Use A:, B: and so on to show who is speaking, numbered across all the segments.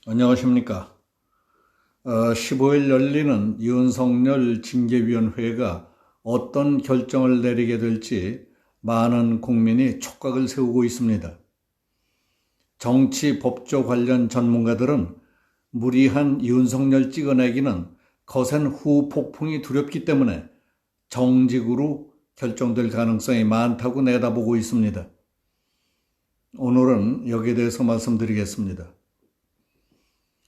A: 안녕하십니까. 15일 열리는 윤석열 징계위원회가 어떤 결정을 내리게 될지 많은 국민이 촉각을 세우고 있습니다. 정치 법조 관련 전문가들은 무리한 윤석열 찍어내기는 거센 후폭풍이 두렵기 때문에 정직으로 결정될 가능성이 많다고 내다보고 있습니다. 오늘은 여기에 대해서 말씀드리겠습니다.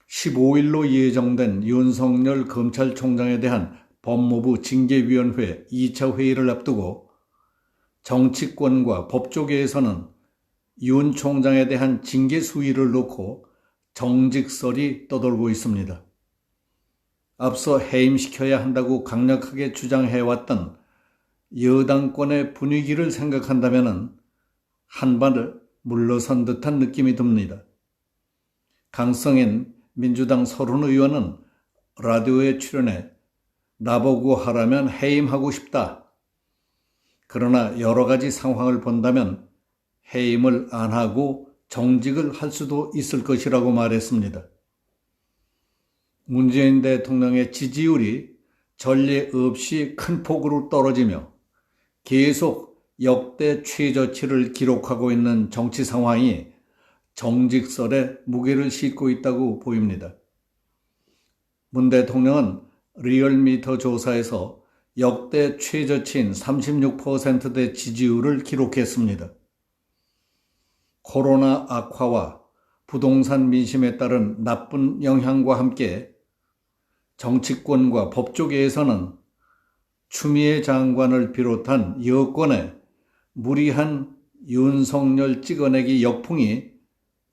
A: 15일로 예정된 윤석열 검찰총장에 대한 법무부 징계위원회 2차 회의를 앞두고 정치권과 법조계에서는 윤 총장에 대한 징계 수위를 놓고 정직설이 떠돌고 있습니다. 앞서 해임시켜야 한다고 강력하게 주장해왔던 여당권의 분위기를 생각한다면 한 발 물러선 듯한 느낌이 듭니다. 강성인 민주당 서른 의원은 라디오에 출연해 나보고 하라면 해임하고 싶다. 그러나 여러 가지 상황을 본다면 해임을 안 하고 정직을 할 수도 있을 것이라고 말했습니다. 문재인 대통령의 지지율이 전례 없이 큰 폭으로 떨어지며 계속 역대 최저치를 기록하고 있는 정치 상황이 정직설에 무게를 싣고 있다고 보입니다. 문 대통령은 리얼미터 조사에서 역대 최저치인 36%대 지지율을 기록했습니다. 코로나 악화와 부동산 민심에 따른 나쁜 영향과 함께 정치권과 법조계에서는 추미애 장관을 비롯한 여권의 무리한 윤석열 찍어내기 역풍이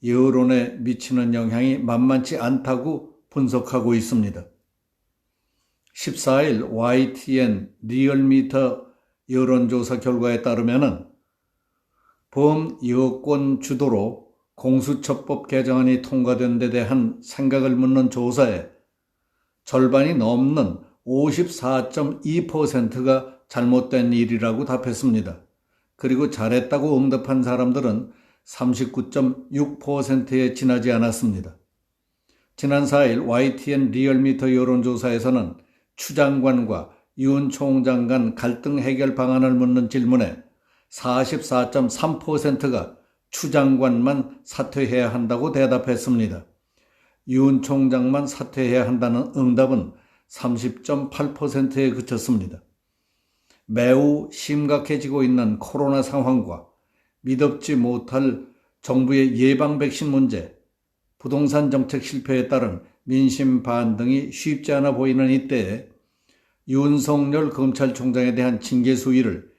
A: 여론에 미치는 영향이 만만치 않다고 분석하고 있습니다. 14일 YTN 리얼미터 여론조사 결과에 따르면 범여권 주도로 공수처법 개정안이 통과된 데 대한 생각을 묻는 조사에 절반이 넘는 54.2%가 잘못된 일이라고 답했습니다. 그리고 잘했다고 응답한 사람들은 39.6%에 지나지 않았습니다. 지난 4일 YTN 리얼미터 여론조사에서는 추 장관과 윤 총장 간 갈등 해결 방안을 묻는 질문에 44.3%가 추 장관만 사퇴해야 한다고 대답했습니다. 윤 총장만 사퇴해야 한다는 응답은 30.8%에 그쳤습니다. 매우 심각해지고 있는 코로나 상황과 믿업지 못할 정부의 예방 백신 문제, 부동산 정책 실패에 따른 민심 반등이 쉽지 않아 보이는 이때에 윤석열 검찰총장에 대한 징계 수위를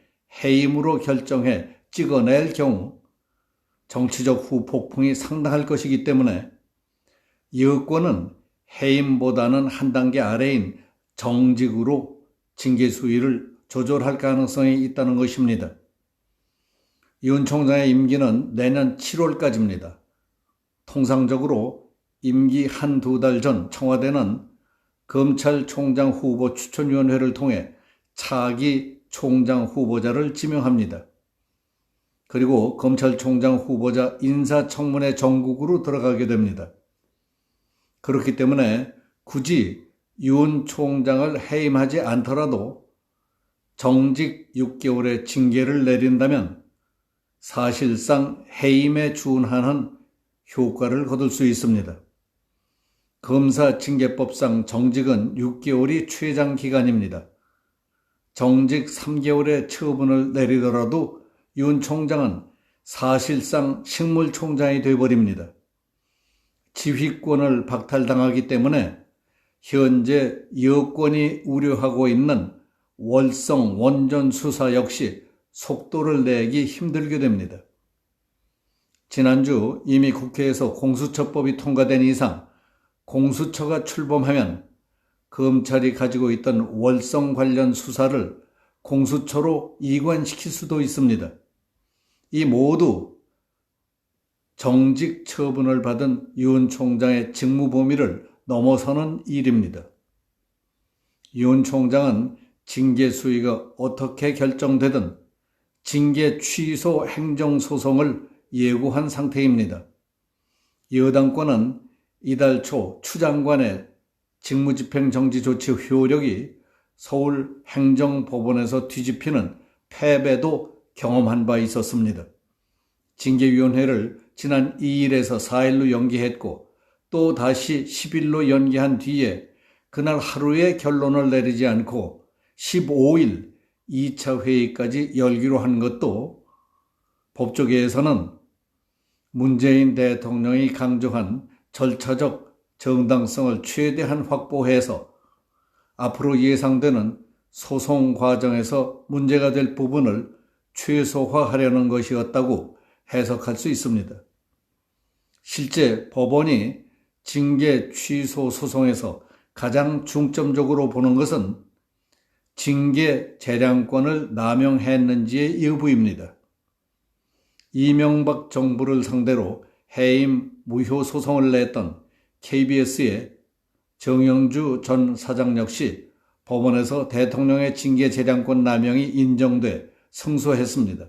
A: 해임으로 결정해 찍어낼 경우 정치적 후폭풍이 상당할 것이기 때문에 여권은 해임보다는 한 단계 아래인 정직으로 징계 수위를 조절할 가능성이 있다는 것입니다. 윤 총장의 임기는 내년 7월까지입니다. 통상적으로 임기 한두 달 전 청와대는 검찰총장 후보 추천위원회를 통해 차기 총장 후보자를 지명합니다. 그리고 검찰총장 후보자 인사청문회 정국으로 들어가게 됩니다. 그렇기 때문에 굳이 윤 총장을 해임하지 않더라도 정직 6개월의 징계를 내린다면 사실상 해임에 준하는 효과를 거둘 수 있습니다. 검사징계법상 정직은 6개월이 최장 기간입니다. 정직 3개월의 처분을 내리더라도 윤 총장은 사실상 식물총장이 되어버립니다. 지휘권을 박탈당하기 때문에 현재 여권이 우려하고 있는 월성 원전 수사 역시 속도를 내기 힘들게 됩니다. 지난주 이미 국회에서 공수처법이 통과된 이상 공수처가 출범하면 검찰이 가지고 있던 월성 관련 수사를 공수처로 이관시킬 수도 있습니다. 이 모두 정직 처분을 받은 윤 총장의 직무 범위를 넘어서는 일입니다. 윤 총장은 징계 수위가 어떻게 결정되든 징계 취소 행정소송을 예고한 상태입니다. 여당권은 이달 초 추 장관의 직무집행 정지 조치 효력이 서울 행정법원에서 뒤집히는 패배도 경험한 바 있었습니다. 징계위원회를 지난 2일에서 4일로 연기했고 또 다시 10일로 연기한 뒤에 그날 하루에 결론을 내리지 않고 15일 2차 회의까지 열기로 한 것도 법조계에서는 문재인 대통령이 강조한 절차적 정당성을 최대한 확보해서 앞으로 예상되는 소송 과정에서 문제가 될 부분을 최소화하려는 것이었다고 해석할 수 있습니다. 실제 법원이 징계 취소 소송에서 가장 중점적으로 보는 것은 징계 재량권을 남용했는지의 여부입니다. 이명박 정부를 상대로 해임 무효 소송을 냈던 KBS의 정영주 전 사장 역시 법원에서 대통령의 징계 재량권 남용이 인정돼 승소했습니다.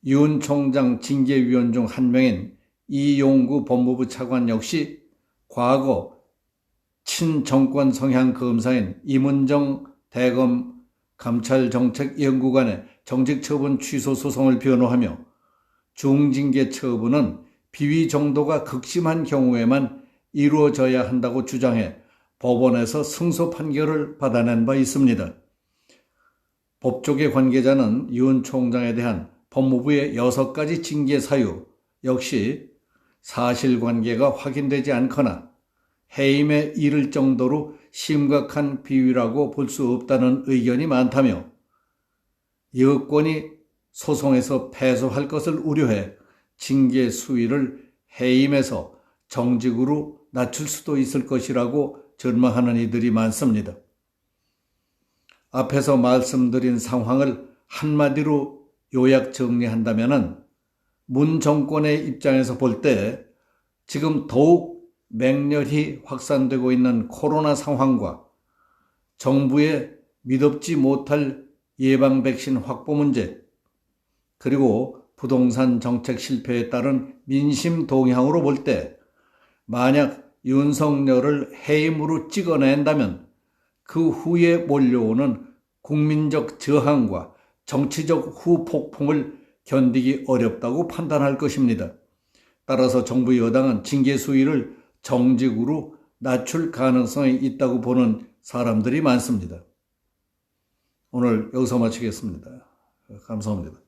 A: 윤 총장 징계위원 중 한 명인 이용구 법무부 차관 역시 과거 친정권 성향 검사인 임은정 대검 감찰정책연구관의 정직 처분 취소 소송을 변호하며 중징계 처분은 비위 정도가 극심한 경우에만 이루어져야 한다고 주장해 법원에서 승소 판결을 받아낸 바 있습니다. 법조계 관계자는 윤 총장에 대한 법무부의 6가지 징계 사유 역시 사실관계가 확인되지 않거나 해임에 이를 정도로 심각한 비위라고 볼 수 없다는 의견이 많다며 여권이 소송에서 패소할 것을 우려해 징계 수위를 해임에서 정직으로 낮출 수도 있을 것이라고 전망하는 이들이 많습니다. 앞에서 말씀드린 상황을 한마디로 요약 정리한다면 문 정권의 입장에서 볼 때 지금 더욱 맹렬히 확산되고 있는 코로나 상황과 정부의 믿업지 못할 예방 백신 확보 문제, 그리고 부동산 정책 실패에 따른 민심 동향으로 볼 때 만약 윤석열을 해임으로 찍어낸다면 그 후에 몰려오는 국민적 저항과 정치적 후폭풍을 견디기 어렵다고 판단할 것입니다. 따라서 정부 여당은 징계 수위를 정직으로 낮출 가능성이 있다고 보는 사람들이 많습니다. 오늘 여기서 마치겠습니다. 감사합니다.